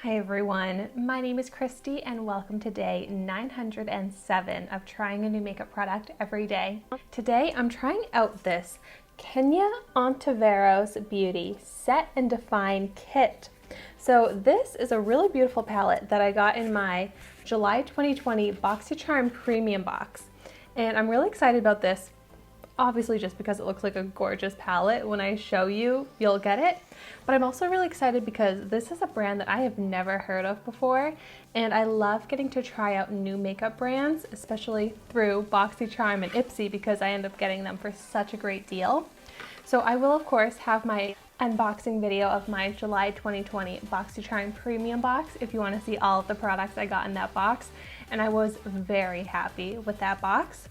Hi everyone, my name is Christy and welcome to day 907 of trying a new makeup product every day. Today I'm trying out this Kenia Ontiveros Beauty Set and Define Kit. So this is a really beautiful palette that I got in my July 2020 Boxycharm Premium Box. And I'm really excited about this, obviously just because it looks like a gorgeous palette. When I show you, you'll get it. But I'm also really excited because this is a brand that I have never heard of before, and I love getting to try out new makeup brands, especially through Boxycharm and Ipsy because I end up getting them for such a great deal. So I will of course have my unboxing video of my July 2020 Boxycharm Premium Box if you want to see all of the products I got in that box, and I was very happy with that box.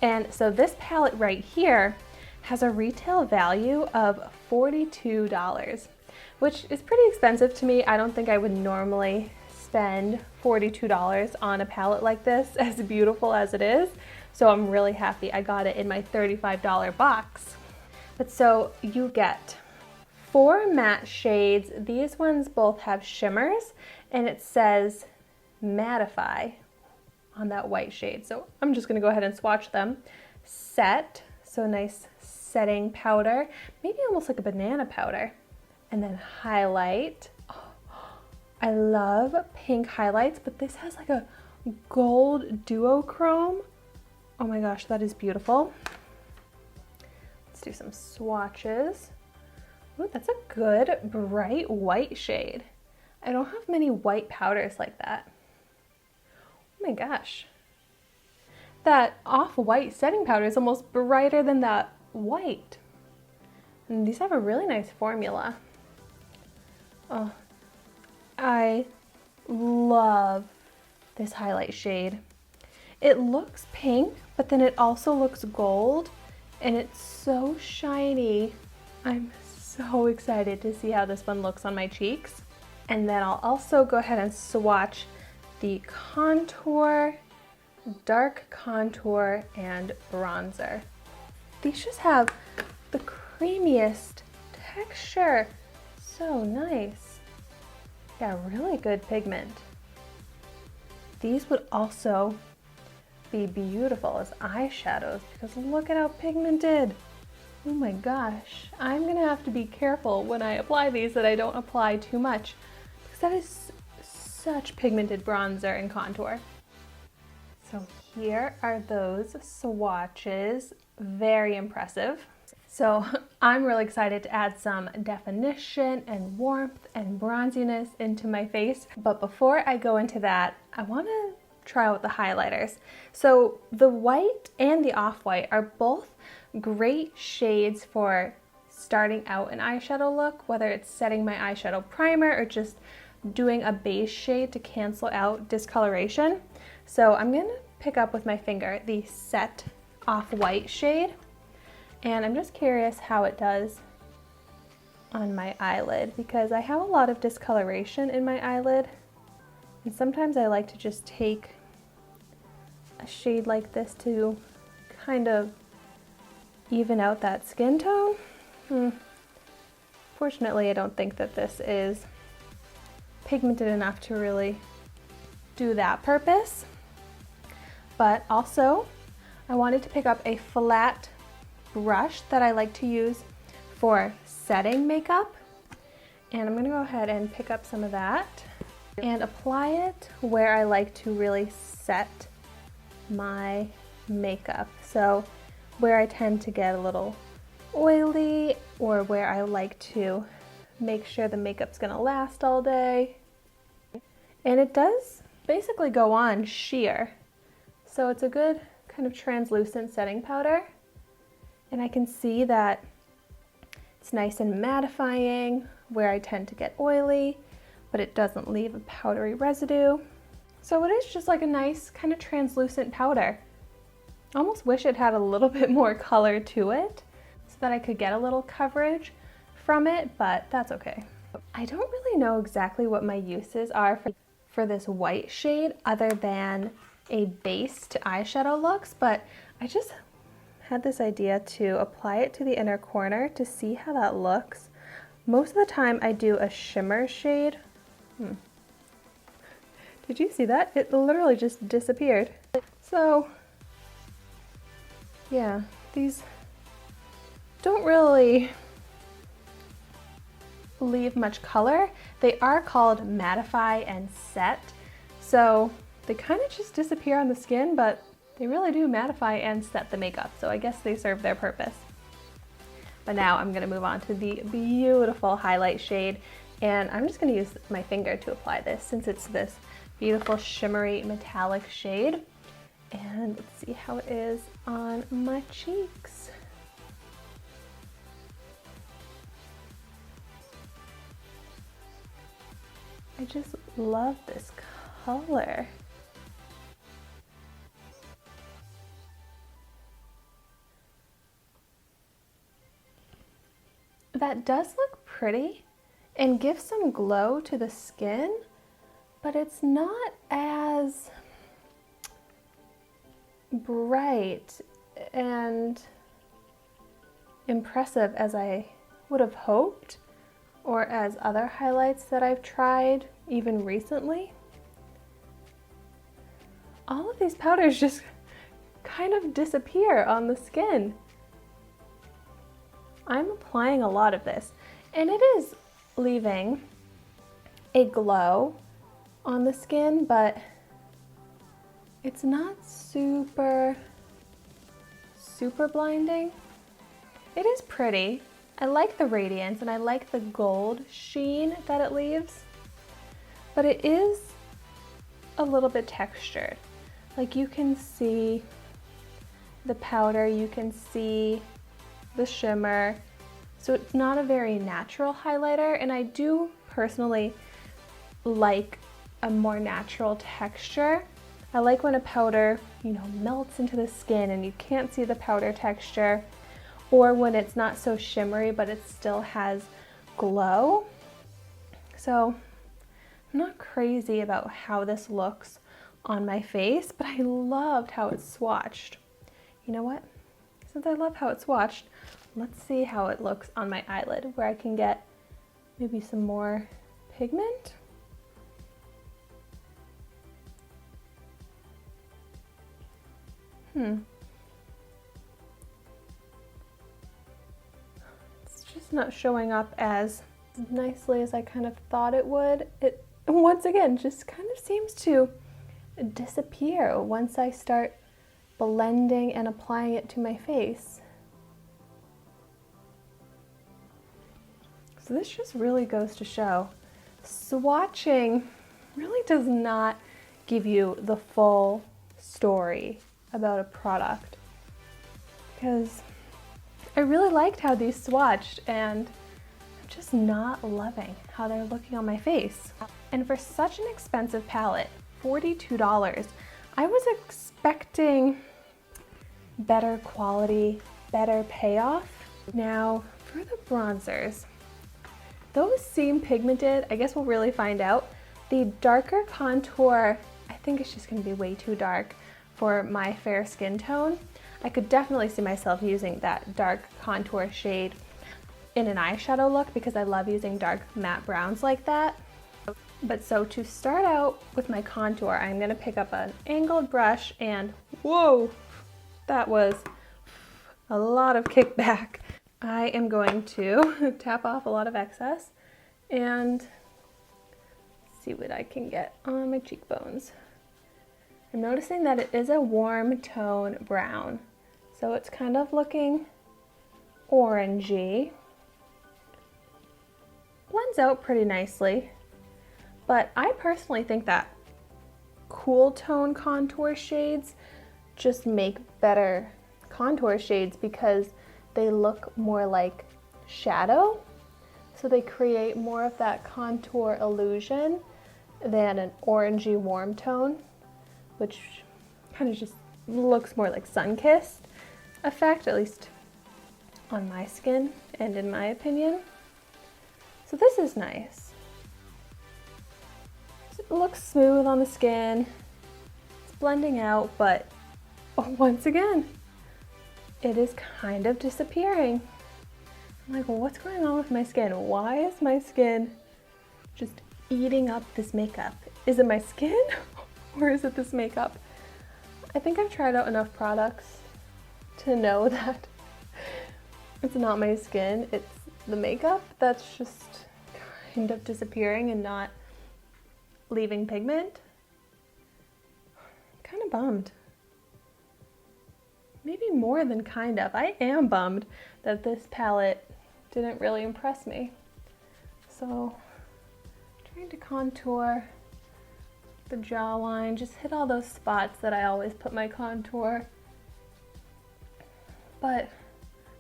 And so this palette right here has a retail value of $42, which is pretty expensive to me. I don't think I would normally spend $42 on a palette like this, as beautiful as it is. So I'm really happy I got it in my $35 box. But so you get 4 matte shades. These ones both have shimmers, and it says mattify on that white shade. So I'm just gonna go ahead and swatch them. Set, so nice setting powder, maybe almost like a banana powder. And then highlight. Oh, I love pink highlights, but this has like a gold duochrome. Oh my gosh, that is beautiful. Let's do some swatches. Ooh, that's a good bright white shade. I don't have many white powders like that. Oh my gosh. That off-white setting powder is almost brighter than that white. And these have a really nice formula. Oh, I love this highlight shade. It looks pink, but then it also looks gold, and it's so shiny. I'm so excited to see how this one looks on my cheeks. And then I'll also go ahead and swatch the contour, dark contour, and bronzer. These just have the creamiest texture. So nice. Yeah, really good pigment. These would also be beautiful as eyeshadows because look at how pigmented. Oh my gosh. I'm gonna have to be careful when I apply these that I don't apply too much because that is such pigmented bronzer and contour. So here are those swatches. Very impressive. So I'm really excited to add some definition and warmth and bronziness into my face. But before I go into that, I want to try out the highlighters. So the white and the off-white are both great shades for starting out an eyeshadow look, whether it's setting my eyeshadow primer or just doing a base shade to cancel out discoloration. So I'm going to pick up with my finger the Set Off-White shade, and I'm just curious how it does on my eyelid because I have a lot of discoloration in my eyelid, and sometimes I like to just take a shade like this to kind of even out that skin tone. Fortunately, I don't think that this is pigmented enough to really do that purpose. But also, I wanted to pick up a flat brush that I like to use for setting makeup. And I'm gonna go ahead and pick up some of that and apply it where I like to really set my makeup. So where I tend to get a little oily or where I like to make sure the makeup's gonna last all day. And it does basically go on sheer. So it's a good kind of translucent setting powder. And I can see that it's nice and mattifying where I tend to get oily, but it doesn't leave a powdery residue. So it is just like a nice kind of translucent powder. I almost wish it had a little bit more color to it so that I could get a little coverage from it, but that's okay. I don't really know exactly what my uses are for this white shade other than a base to eyeshadow looks, but I just had this idea to apply it to the inner corner to see how that looks. Most of the time I do a shimmer shade. Did you see that? It literally just disappeared. So, yeah, these don't really leave much color. They are called mattify and set, so they kind of just disappear on the skin, but they really do mattify and set the makeup, so I guess they serve their purpose. But now I'm gonna move on to the beautiful highlight shade, and I'm just gonna use my finger to apply this since it's this beautiful shimmery metallic shade. And let's see how it is on my cheeks. I just love this color. That does look pretty and gives some glow to the skin, but it's not as bright and impressive as I would have hoped, or as other highlights that I've tried even recently. All of these powders just kind of disappear on the skin. I'm applying a lot of this, and it is leaving a glow on the skin, but it's not super blinding. It is pretty. I like the radiance and I like the gold sheen that it leaves, but it is a little bit textured. Like, you can see the powder, you can see the shimmer, so it's not a very natural highlighter, and I do personally like a more natural texture. I like when a powder, you know, melts into the skin and you can't see the powder texture, or when it's not so shimmery but it still has glow. So I'm not crazy about how this looks on my face, but I loved how it's swatched. You know what? Since I love how it's swatched, let's see how it looks on my eyelid, where I can get maybe some more pigment. It's just not showing up as nicely as I kind of thought it would. It, once again, just kind of seems to disappear once I start blending and applying it to my face. So this just really goes to show, swatching really does not give you the full story about a product, because I really liked how these swatched, and I'm just not loving how they're looking on my face. And for such an expensive palette, $42, I was expecting better quality, better payoff. Now for the bronzers, those seem pigmented. I guess we'll really find out. The darker contour, I think it's just gonna be way too dark for my fair skin tone. I could definitely see myself using that dark contour shade in an eyeshadow look, because I love using dark matte browns like that. But so to start out with my contour, I'm gonna pick up an angled brush, and whoa, that was a lot of kickback. I am going to tap off a lot of excess and see what I can get on my cheekbones. I'm noticing that it is a warm tone brown, so it's kind of looking orangey. Blends out pretty nicely, but I personally think that cool tone contour shades just make better contour shades because they look more like shadow, so they create more of that contour illusion than an orangey warm tone, which kind of just looks more like sun-kissed effect, at least on my skin and in my opinion. So this is nice. It looks smooth on the skin, it's blending out, but once again, it is kind of disappearing. I'm like, well, what's going on with my skin? Why is my skin just eating up this makeup? Is it my skin or is it this makeup? I think I've tried out enough products to know that it's not my skin, it's the makeup that's just kind of disappearing and not leaving pigment. Kind of bummed. Maybe more than kind of. I am bummed that this palette didn't really impress me. So, trying to contour the jawline, just hit all those spots that I always put my contour. But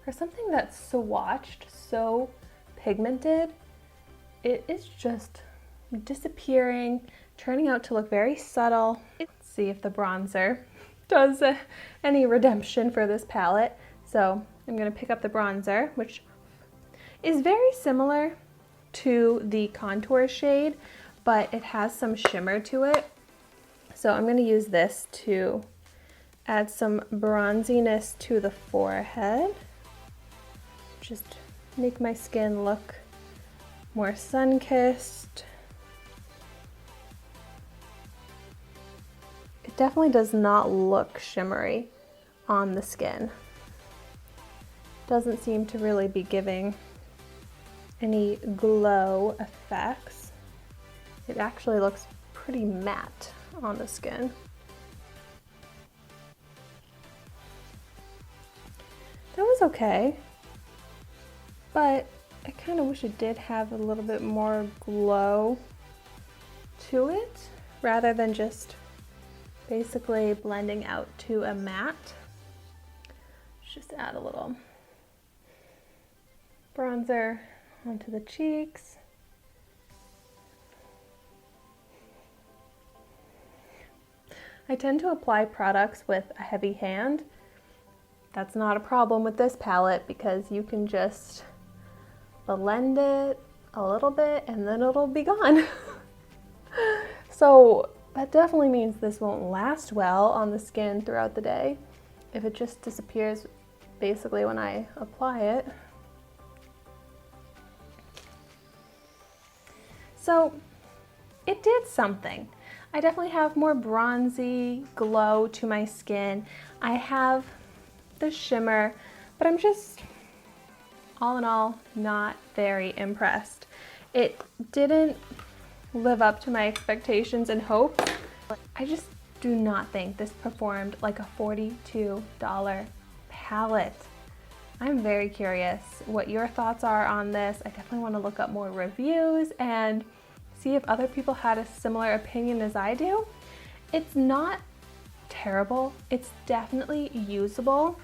for something that's swatched, so pigmented, it is just disappearing, turning out to look very subtle. Let's see if the bronzer does any redemption for this palette. So I'm going to pick up the bronzer, which is very similar to the contour shade, but it has some shimmer to it. So I'm going to use this to add some bronziness to the forehead. Just make my skin look more sun-kissed. It definitely does not look shimmery on the skin. Doesn't seem to really be giving any glow effects. It actually looks pretty matte on the skin. That was okay, but I kind of wish it did have a little bit more glow to it rather than just basically blending out to a matte. Let's just add a little bronzer onto the cheeks. I tend to apply products with a heavy hand. That's not a problem with this palette because you can just blend it a little bit and then it'll be gone. So that definitely means this won't last well on the skin throughout the day if it just disappears basically when I apply it. So it did something. I definitely have more bronzy glow to my skin. I have the shimmer, but I'm just, all in all, not very impressed. It didn't live up to my expectations and hopes. I just do not think this performed like a $42 palette. I'm very curious what your thoughts are on this. I definitely want to look up more reviews and see if other people had a similar opinion as I do. It's not terrible. It's definitely usable.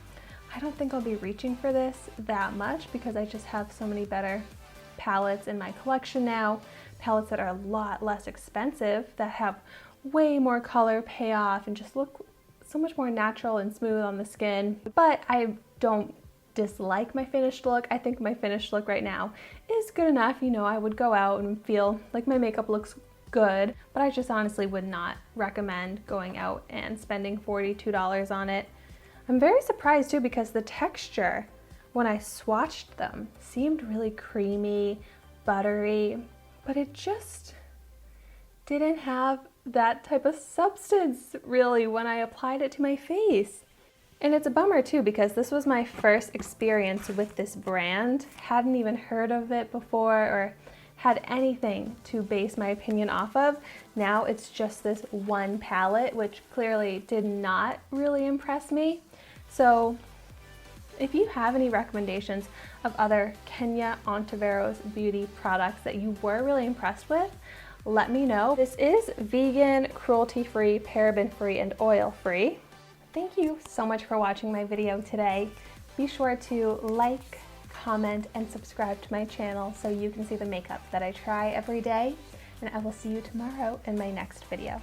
I don't think I'll be reaching for this that much because I just have so many better palettes in my collection now. Palettes that are a lot less expensive, that have way more color payoff and just look so much more natural and smooth on the skin. But I don't dislike my finished look. I think my finished look right now is good enough. You know, I would go out and feel like my makeup looks good, but I just honestly would not recommend going out and spending $42 on it. I'm very surprised too because the texture, when I swatched them, seemed really creamy, buttery, but it just didn't have that type of substance really when I applied it to my face. And it's a bummer too because this was my first experience with this brand. Hadn't even heard of it before or had anything to base my opinion off of. Now it's just this one palette, which clearly did not really impress me. So if you have any recommendations of other Kenia Ontiveros beauty products that you were really impressed with, let me know. This is vegan, cruelty-free, paraben-free, and oil-free. Thank you so much for watching my video today. Be sure to like, comment, and subscribe to my channel so you can see the makeup that I try every day. And I will see you tomorrow in my next video.